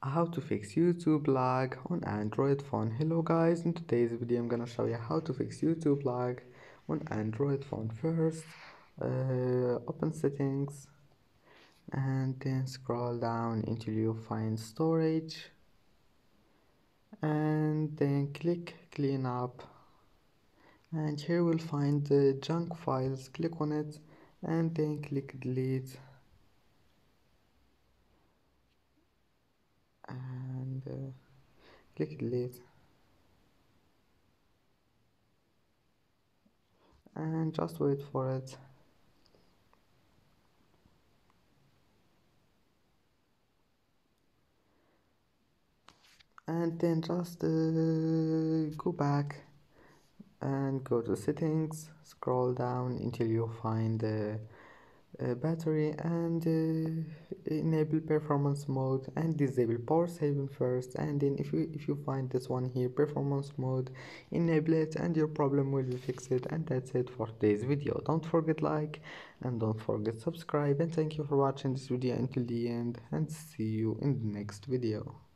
How to fix YouTube lag on Android phone. Hello guys, in today's video I'm gonna show you how to fix YouTube lag on Android phone. First, open settings and then scroll down until you find storage and then click clean up, and here we'll find the junk files. Click on it and then click delete and click delete and just wait for it. And then just go back and go to settings, scroll down until you find the battery, and enable performance mode and disable power saving first, and then if you find this one here, performance mode, enable it and your problem will be fixed. And that's it for today's video. Don't forget like and don't forget subscribe, and thank you for watching this video until the end, and see you in the next video.